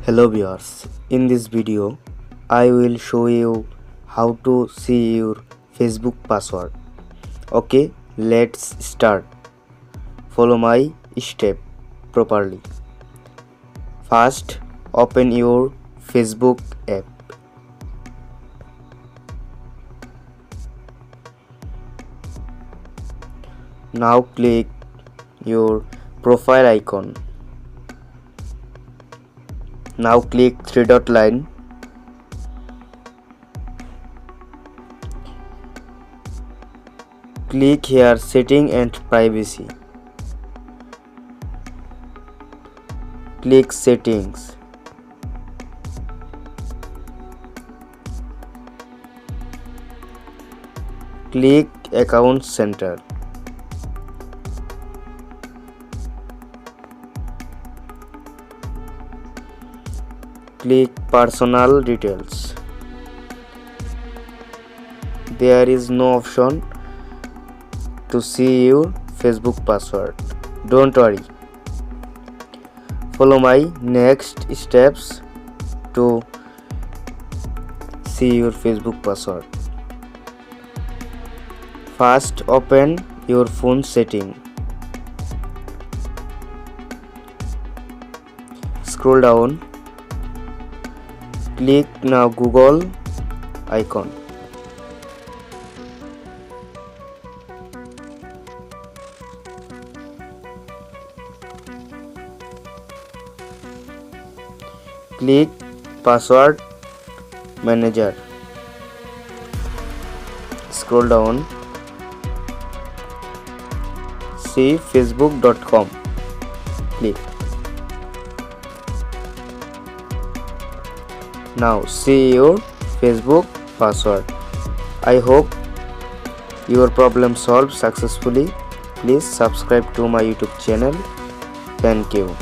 Hello viewers, in this video I will show you how to see your Facebook password. Okay, let's start. Follow my step properly. First, open your Facebook app. Now click your profile icon. Now click three dot line. Click here setting and privacy. Click settings. Click account center. Click personal details. There is no option to see your Facebook password. Don't worry. Follow my next steps to see your Facebook password. First, open your phone setting. Scroll down. Click now Google icon. Click password manager. Scroll down. See facebook.com. Click. Now see your Facebook password. I hope your problem solved successfully. Please subscribe to my YouTube channel. Thank you.